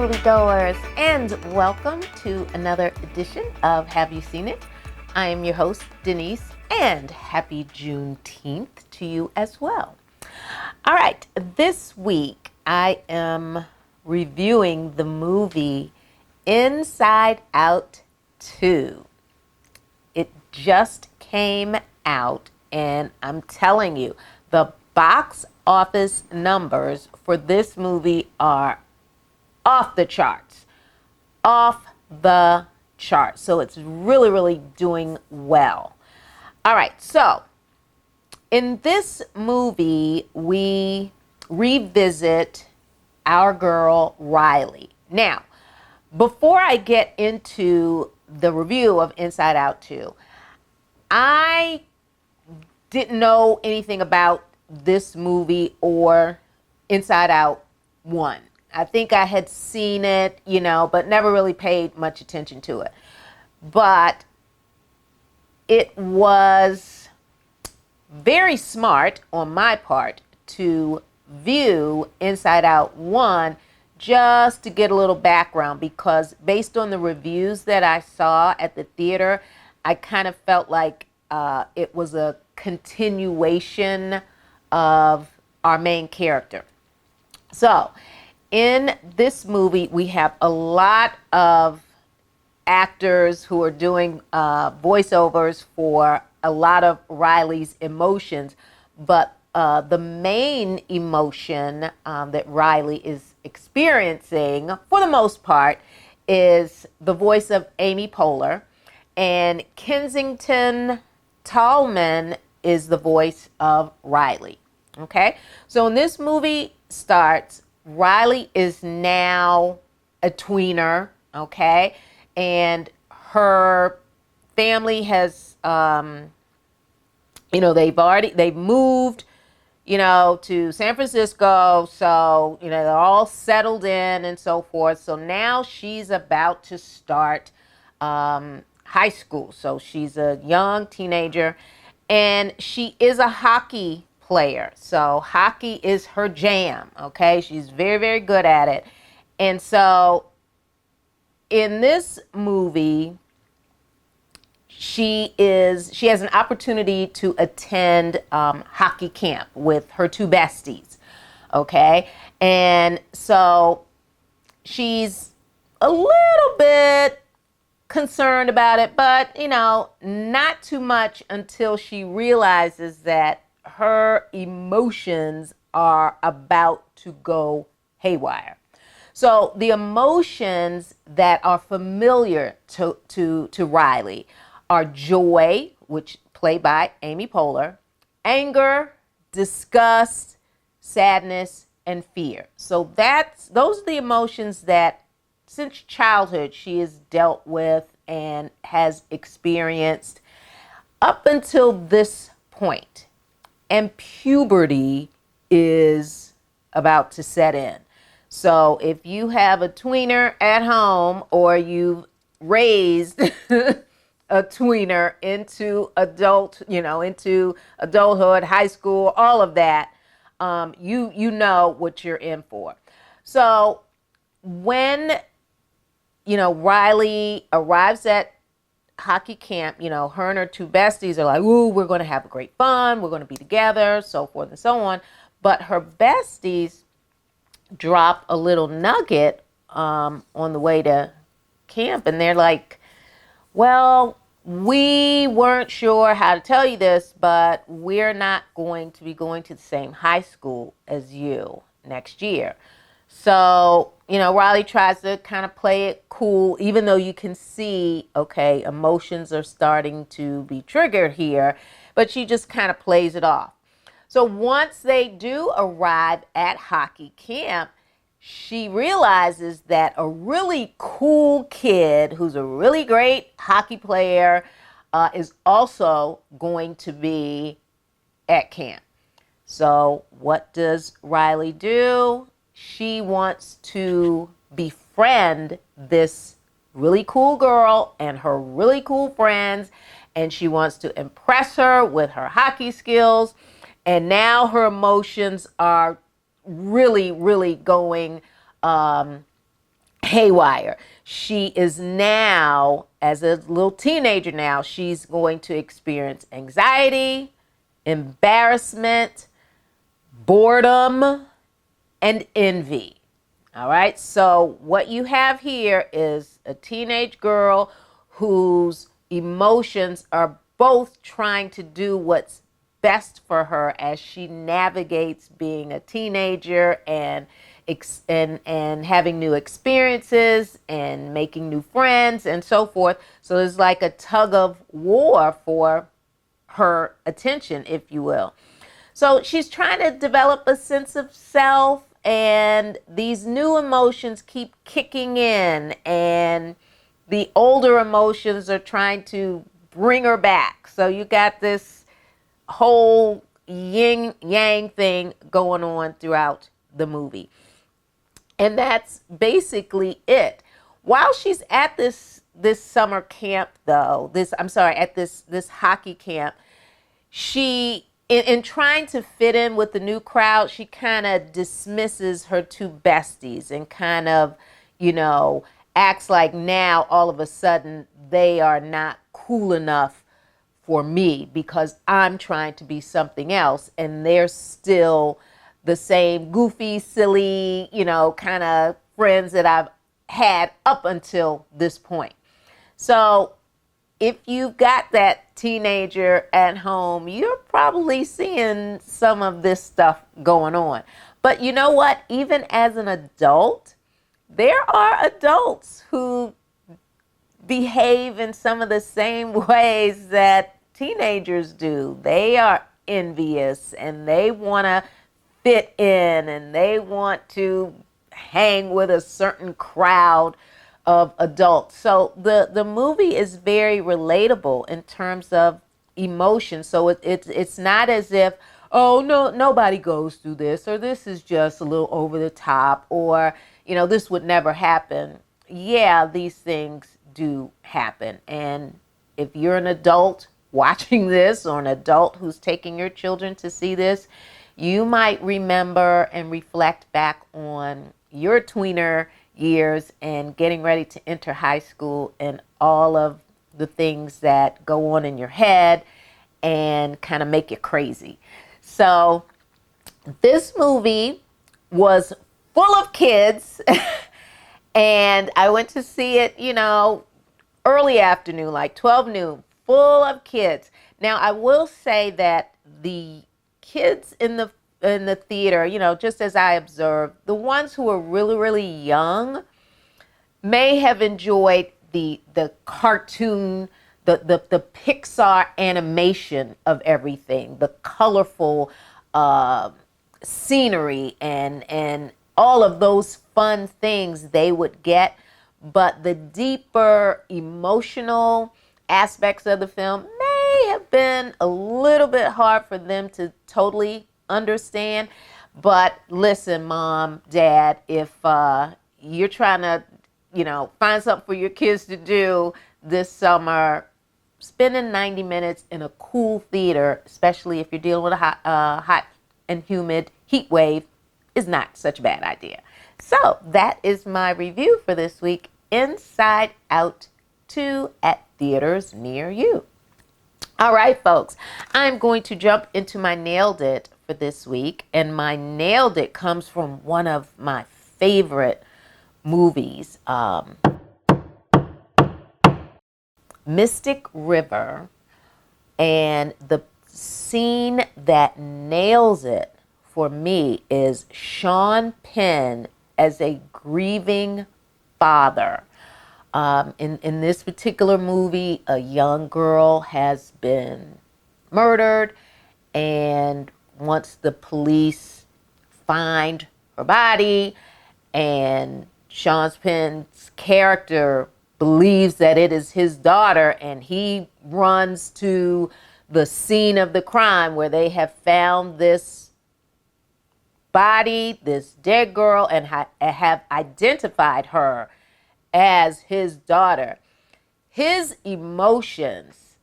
moviegoers, and welcome to another edition of Have You Seen It? I am your host, Denise, and happy Juneteenth to you as well. All right, this week I am reviewing the movie Inside Out 2. It just came out, and I'm telling you, the box office numbers for this movie are off the charts. So it's really doing well. All right, so in this movie, we revisit our girl Riley. Now, before I get into the review of Inside Out 2, I didn't know anything about this movie or Inside Out 1. I think I had seen it, but never really paid much attention to it. But it was very smart on my part to view Inside Out 1 just to get a little background, because based on the reviews that I saw at the theater, I kind of felt like it was a continuation of our main character. So, in this movie, we have a lot of actors who are doing voiceovers for a lot of Riley's emotions, but the main emotion that Riley is experiencing, for the most part, is the voice of Amy Poehler, and Kensington Tallman is the voice of Riley. Okay, so when this movie starts, Riley is now a tweener, okay? And her family has, they've moved, to San Francisco. So, they're all settled in and so forth. So now she's about to start high school. So she's a young teenager, and she is a hockey player. So hockey is her jam, okay? She's very good at it. And so in this movie, she has an opportunity to attend hockey camp with her two besties, okay? And so she's a little bit concerned about it, but not too much until she realizes that her emotions are about to go haywire. So the emotions that are familiar to Riley are joy, which played by Amy Poehler, anger, disgust, sadness, and fear. So those are the emotions that since childhood she has dealt with and has experienced up until this point. And puberty is about to set in. So if you have a tweener at home, or you've raised a tweener into into adulthood, high school, all of that, you know what you're in for. So when Riley arrives at hockey camp, her and her two besties are like, ooh, we're going to have a great fun. We're going to be together, so forth and so on. But her besties drop a little nugget on the way to camp. And they're like, well, we weren't sure how to tell you this, but we're not going to be going to the same high school as you next year. So, Riley tries to kind of play it cool, even though you can see, okay, emotions are starting to be triggered here, but she just kind of plays it off. So once they do arrive at hockey camp, she realizes that a really cool kid who's a really great hockey player is also going to be at camp. So what does Riley do? She wants to befriend this really cool girl and her really cool friends, and she wants to impress her with her hockey skills. And now her emotions are really going haywire. She is now, as a little teenager now, she's going to experience anxiety, embarrassment, boredom, and envy. All right, so what you have here is a teenage girl whose emotions are both trying to do what's best for her as she navigates being a teenager and having new experiences and making new friends and so forth. So there's like a tug of war for her attention, if you will. So she's trying to develop a sense of self, and these new emotions keep kicking in, and the older emotions are trying to bring her back. So you got this whole yin yang thing going on throughout the movie. And that's basically it. While she's at this summer camp though, at this hockey camp, she in trying to fit in with the new crowd, she kind of dismisses her two besties and kind of, acts like now all of a sudden they are not cool enough for me because I'm trying to be something else and they're still the same goofy, silly, kind of friends that I've had up until this point. So if you've got that teenager at home, you're probably seeing some of this stuff going on. But you know what? Even as an adult, there are adults who behave in some of the same ways that teenagers do. They are envious and they want to fit in and they want to hang with a certain crowd of adults. So the movie is very relatable in terms of emotion. So it's not as if, oh no, nobody goes through this, or this is just a little over the top, or this would never happen. Yeah, these things do happen. And if you're an adult watching this, or an adult who's taking your children to see this, you might remember and reflect back on your tweener years and getting ready to enter high school and all of the things that go on in your head and kind of make you crazy. So this movie was full of kids and I went to see it, early afternoon, like 12 noon, full of kids. Now I will say that the kids in the theater, just as I observed, the ones who are really, really young may have enjoyed the cartoon, the Pixar animation of everything, the colorful scenery and all of those fun things they would get. But the deeper emotional aspects of the film may have been a little bit hard for them to totally understand. But listen, mom, dad, if you're trying to, find something for your kids to do this summer, spending 90 minutes in a cool theater, especially if you're dealing with a hot and humid heat wave, is not such a bad idea. So that is my review for this week, Inside Out 2 at theaters near you. All right, folks, I'm going to jump into my Nailed It for this week. And my Nailed It comes from one of my favorite movies, Mystic River. And the scene that nails it for me is Sean Penn as a grieving father. In this particular movie, a young girl has been murdered, and once the police find her body, and Sean Penn's character believes that it is his daughter, and he runs to the scene of the crime where they have found this body, this dead girl, and have identified her as his daughter. His emotions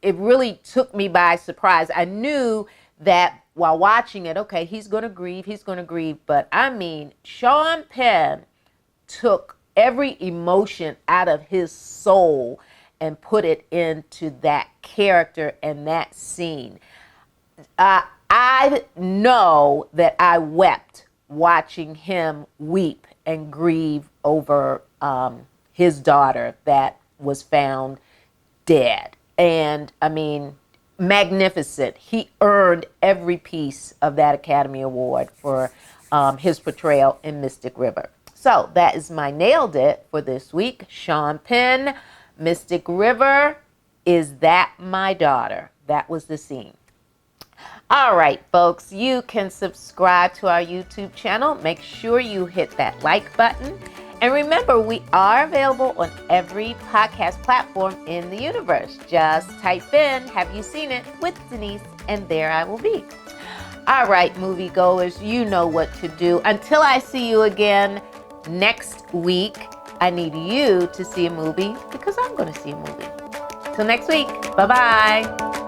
it really took me by surprise. I knew that while watching it, okay, he's going to grieve, but I mean, Sean Penn took every emotion out of his soul and put it into that character and that scene. I know that I wept watching him weep and grieve over his daughter that was found dead. And I mean, magnificent. He earned every piece of that Academy Award for his portrayal in Mystic River. So that is my Nailed It for this week. Sean Penn, Mystic River, Is That My Daughter? That was the scene. All right, folks, you can subscribe to our YouTube channel. Make sure you hit that like button. And remember, we are available on every podcast platform in the universe. Just type in, "Have you seen it?" with Denise, and there I will be. All right, moviegoers, you know what to do. Until I see you again next week, I need you to see a movie because I'm going to see a movie. Till next week, bye-bye.